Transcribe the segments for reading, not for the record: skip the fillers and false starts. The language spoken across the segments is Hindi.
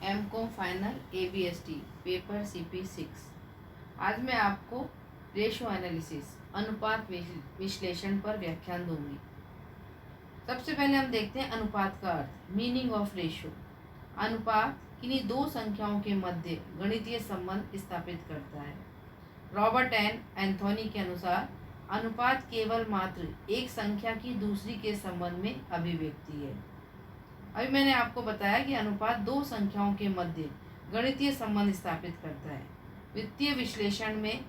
MCom final ABST paper CP6। आज मैं आपको रेशो एनालिसिस अनुपात विश्लेषण पर व्याख्यान दूंगी। सबसे पहले हम देखते हैं अनुपात का अर्थ, मीनिंग ऑफ रेशो। अनुपात किन्हीं दो संख्याओं के मध्य गणितीय संबंध स्थापित करता है। रॉबर्ट एन एंथोनी के अनुसार अनुपात केवल मात्र एक संख्या की दूसरी के संबंध में अभिव्यक्ति है। अभी मैंने आपको बताया कि अनुपात दो संख्याओं के मध्य गणितीय संबंध स्थापित करता है। वित्तीय विश्लेषण में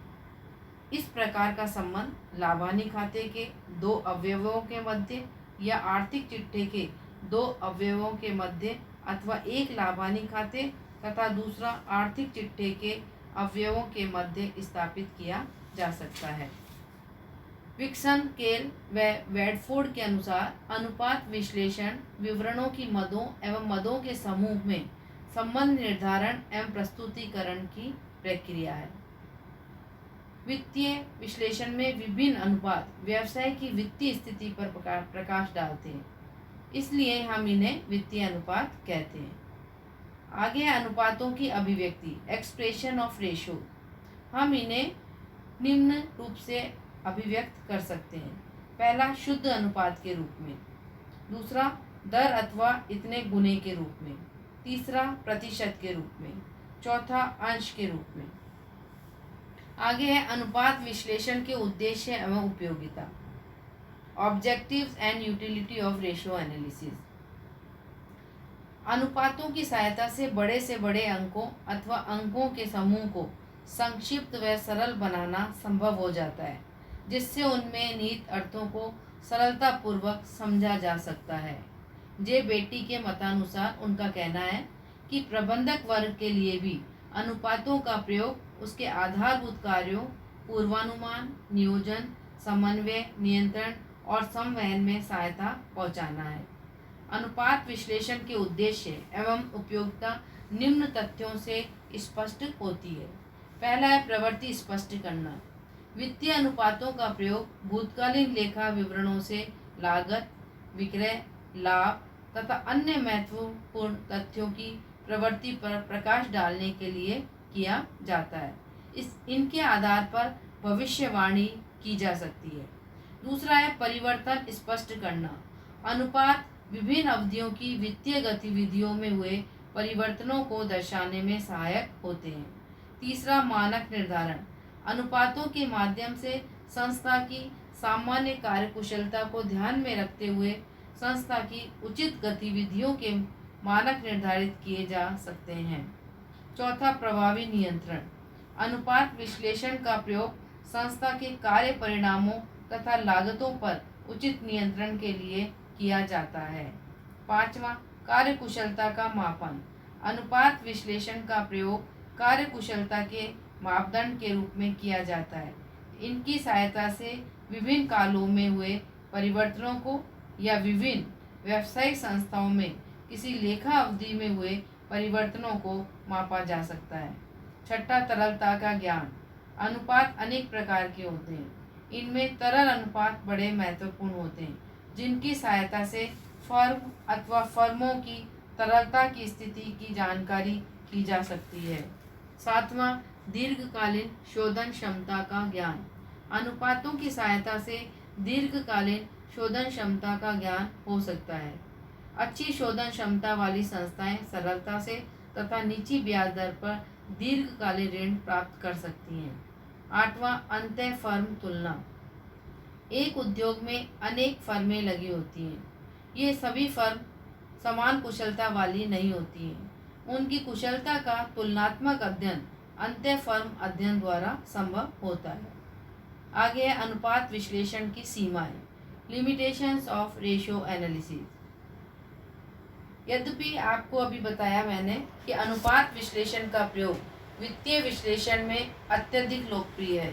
इस प्रकार का संबंध लाभानी खाते के दो अवयवों के मध्य या आर्थिक चिट्ठे के दो अवयवों के मध्य अथवा एक लाभानी खाते तथा दूसरा आर्थिक चिट्ठे के अवयवों के मध्य स्थापित किया जा सकता है। विक्सन, केल व वेडफोर्ड के अनुसार अनुपात विश्लेषण विवरणों की मदों एवं मदों के समूह में संबंध निर्धारण एवं प्रस्तुतिकरण की प्रक्रिया है। वित्तीय विश्लेषण में विभिन्न अनुपात व्यवसाय की वित्तीय स्थिति पर प्रकाश डालते हैं, इसलिए हम इन्हें वित्तीय अनुपात कहते हैं। आगे अनुपातों की अभिव्यक्ति, एक्सप्रेशन ऑफ रेशो। हम इन्हें निम्न रूप से अभिव्यक्त कर सकते हैं। पहला, शुद्ध अनुपात के रूप में। दूसरा, दर अथवा इतने गुने के रूप में। तीसरा, प्रतिशत के रूप में। चौथा, अंश के रूप में। आगे है अनुपात विश्लेषण के उद्देश्य एवं उपयोगिता, objectives and utility of ratio analysis. अनुपातों की सहायता से बड़े अंकों अथवा अंकों के समूह को संक्षिप्त व सरल बनाना संभव हो जाता है, जिससे उनमें निहित अर्थों को सरलतापूर्वक समझा जा सकता है। जे बेटी के मतानुसार उनका कहना है कि प्रबंधक वर्ग के लिए भी अनुपातों का प्रयोग उसके आधारभूत कार्यों, पूर्वानुमान, नियोजन, समन्वय, नियंत्रण और संवहन में सहायता पहुंचाना है। अनुपात विश्लेषण के उद्देश्य एवं उपयोगिता निम्न तथ्यों से स्पष्ट होती है। पहला है प्रवृत्ति स्पष्ट करना। वित्तीय अनुपातों का प्रयोग भूतकालीन लेखा विवरणों से लागत, विक्रय, लाभ तथा अन्य महत्वपूर्ण तथ्यों की प्रवृत्ति पर प्रकाश डालने के लिए किया जाता है। इनके आधार पर भविष्यवाणी की जा सकती है। दूसरा है परिवर्तन स्पष्ट करना। अनुपात विभिन्न अवधियों की वित्तीय गतिविधियों में हुए परिवर्तनों को दर्शाने में सहायक होते हैं। तीसरा, मानक निर्धारण। अनुपातों के माध्यम से संस्था की सामान्य कार्यकुशलता को ध्यान में रखते हुए संस्था की उचित गतिविधियों के मानक निर्धारित किए जा सकते हैं। चौथा, प्रभावी नियंत्रण। अनुपात विश्लेषण का प्रयोग संस्था के कार्य परिणामों तथा लागतों पर उचित नियंत्रण के लिए किया जाता है। पांचवा, कार्यकुशलता का मापन। अनुपात विश्लेषण का प्रयोग कार्यकुशलता के मापदंड के रूप में किया जाता है। इनकी सहायता से विभिन्न कालों में हुए परिवर्तनों को या विभिन्न व्यावसायिक संस्थाओं में किसी लेखा अवधि में हुए परिवर्तनों को मापा जा सकता है। छठा, तरलता का ज्ञान। अनुपात अनेक प्रकार के होते हैं। इनमें तरल अनुपात बड़े महत्वपूर्ण होते हैं, जिनकी सहायता से फर्म अथवा फर्मों की तरलता की स्थिति की जानकारी की जा सकती है। सातवां, दीर्घकालीन शोधन क्षमता का ज्ञान। अनुपातों की सहायता से दीर्घकालीन शोधन क्षमता का ज्ञान हो सकता है। अच्छी शोधन क्षमता वाली संस्थाएं सरलता से तथा निजी ब्याज दर पर दीर्घकालीन ऋण प्राप्त कर सकती हैं। आठवां, अंतः फर्म तुलना। एक उद्योग में अनेक फर्में लगी होती हैं। ये सभी फर्म समान कुशलता वाली नहीं होती हैं। उनकी कुशलता का तुलनात्मक अध्ययन अंतः फर्म अध्ययन द्वारा संभव होता है। आगे है अनुपात विश्लेषण की सीमाएं, लिमिटेशंस ऑफ रेशो एनालिसिस। यद्यपि आपको अभी बताया मैंने कि अनुपात विश्लेषण का प्रयोग वित्तीय विश्लेषण में अत्यधिक लोकप्रिय है,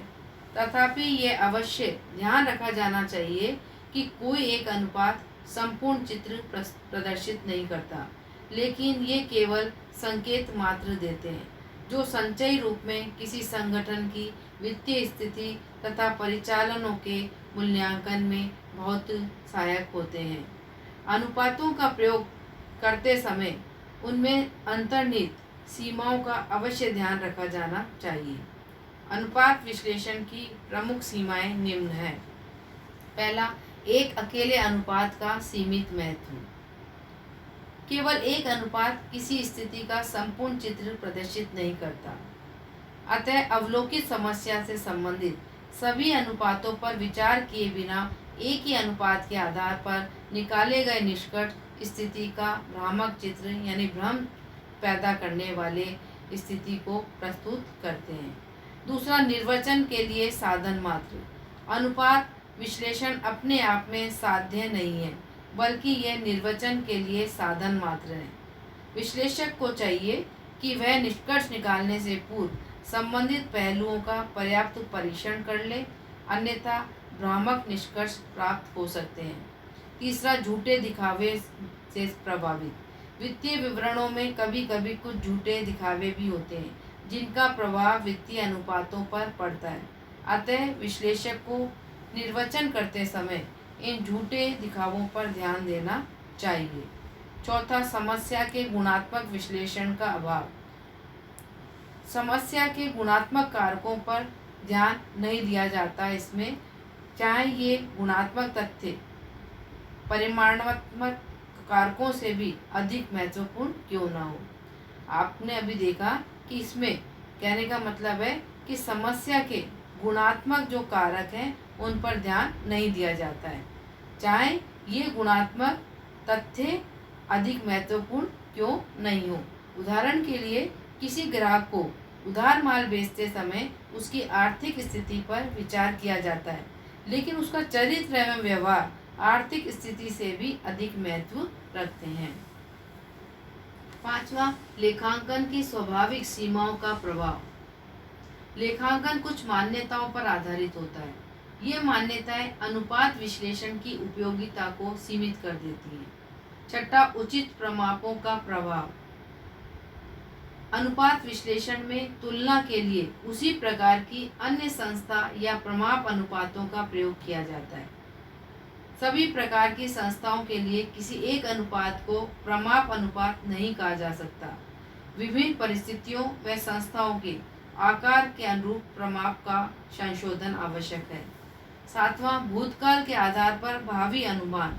तथापि ये अवश्य ध्यान रखा जाना चाहिए कि कोई एक अनुपात संपूर्ण चित्र प्रदर्शित नहीं करता, लेकिन ये केवल संकेत मात्र देते हैं, जो संचयी रूप में किसी संगठन की वित्तीय स्थिति तथा परिचालनों के मूल्यांकन में बहुत सहायक होते हैं। अनुपातों का प्रयोग करते समय उनमें अंतर्निहित सीमाओं का अवश्य ध्यान रखा जाना चाहिए। अनुपात विश्लेषण की प्रमुख सीमाएं निम्न हैं। पहला, एक अकेले अनुपात का सीमित महत्व। केवल एक अनुपात किसी स्थिति का संपूर्ण चित्र प्रदर्शित नहीं करता। अतः अवलोकित समस्या से संबंधित सभी अनुपातों पर विचार किए बिना एक ही अनुपात के आधार पर निकाले गए निष्कर्ष स्थिति का भ्रामक चित्र यानी भ्रम पैदा करने वाले स्थिति को प्रस्तुत करते हैं। दूसरा, निर्वचन के लिए साधन मात्र। अनुपात विश्लेषण अपने आप में साध्य नहीं है, बल्कि यह निर्वचन के लिए साधन मात्र है। विश्लेषक को चाहिए कि वह निष्कर्ष निकालने से पूर्व संबंधित पहलुओं का पर्याप्त परीक्षण कर ले, अन्यथा भ्रामक निष्कर्ष प्राप्त हो सकते हैं। तीसरा, झूठे दिखावे से प्रभावित। वित्तीय विवरणों में कभी कभी कुछ झूठे दिखावे भी होते हैं, जिनका प्रभाव वित्तीय अनुपातों पर पड़ता है। अतः विश्लेषक को निर्वचन करते समय इन झूठे दिखावों पर ध्यान देना चाहिए। चौथा, समस्या के गुणात्मक विश्लेषण का अभाव। समस्या के गुणात्मक कारकों पर ध्यान नहीं दिया जाता इसमें, चाहे ये गुणात्मक तथ्य परिमाणात्मक कारकों से भी अधिक महत्वपूर्ण क्यों न हो। आपने अभी देखा कि इसमें कहने का मतलब है कि समस्या के गुणात्मक जो कारक हैं उन पर ध्यान नहीं दिया जाता है, चाहे ये गुणात्मक तथ्य अधिक महत्वपूर्ण क्यों नहीं हो। उदाहरण के लिए, किसी ग्राहक को उधार माल बेचते समय उसकी आर्थिक स्थिति पर विचार किया जाता है, लेकिन उसका चरित्र एवं व्यवहार आर्थिक स्थिति से भी अधिक महत्व रखते हैं। पांचवा, लेखांकन की स्वाभाविक सीमाओं का प्रभाव। लेखांकन कुछ मान्यताओं पर आधारित होता है। ये मान्यताएं अनुपात विश्लेषण की उपयोगिता को सीमित कर देती हैं। छठा, उचित प्रमापों का प्रभाव। अनुपात विश्लेषण में तुलना के लिए उसी प्रकार की अन्य संस्था या प्रमाप अनुपातों का प्रयोग किया जाता है। सभी प्रकार की संस्थाओं के लिए किसी एक अनुपात को प्रमाप अनुपात नहीं कहा जा सकता। विभिन्न परिस्थितियों व संस्थाओं के आकार के अनुरूप प्रमाप का संशोधन आवश्यक है। सातवां, भूतकाल के आधार पर भावी अनुमान।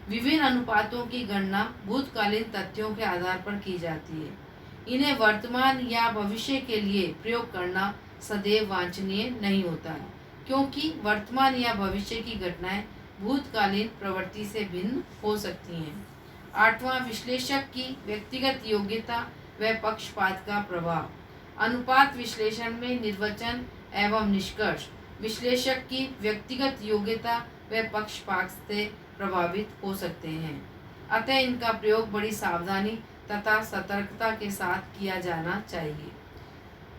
विभिन्न अनुपातों की गणना भूतकालीन तथ्यों के आधार पर की जाती है। इन्हें वर्तमान या भविष्य के लिए प्रयोग करना सदैव वांछनीय नहीं होता है, क्योंकि वर्तमान या भविष्य की घटनाएं भूतकालीन प्रवृत्ति से भिन्न हो सकती हैं। आठवां, विश्लेषक की व्यक्तिगत योग्यता व पक्षपात का प्रभाव। अनुपात विश्लेषण में निर्वचन एवं निष्कर्ष विश्लेषक की व्यक्तिगत योग्यता व पक्षपात से प्रभावित हो सकते हैं। अतः इनका प्रयोग बड़ी सावधानी तथा सतर्कता के साथ किया जाना चाहिए।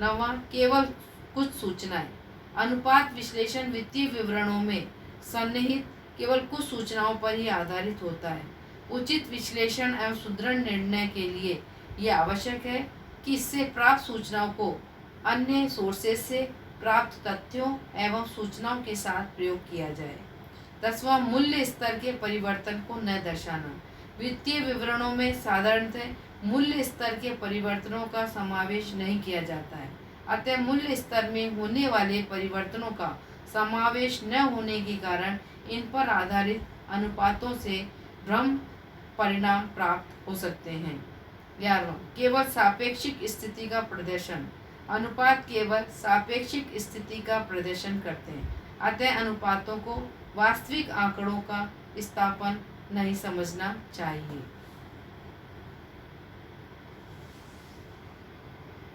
नौवां, केवल कुछ सूचनाएं। अनुपात विश्लेषण वित्तीय विवरणों में सन्निहित केवल कुछ सूचनाओं पर ही आधारित होता है। उचित विश्लेषण एवं सुदृढ़ निर्णय के लिए यह आवश्यक है कि इससे प्राप्त सूचनाओं को अन्य सोर्सेस से प्राप्त तथ्यों एवं सूचनाओं के साथ प्रयोग किया जाए। 10वां, मूल्य स्तर के परिवर्तन को न दर्शाना। वित्तीय विवरणों में साधारणतः मूल्य स्तर के परिवर्तनों का समावेश नहीं किया जाता है। अतः मूल्य स्तर में होने वाले परिवर्तनों का समावेश न होने के कारण इन पर आधारित अनुपातों से भ्रम परिणाम प्राप्त हो सकते हैं। 11वां, केवल सापेक्षिक स्थिति का प्रदर्शन। अनुपात केवल सापेक्षिक स्थिति का प्रदर्शन करते हैं, अतः अनुपातों को वास्तविक आंकड़ों का स्थापन नहीं समझना चाहिए।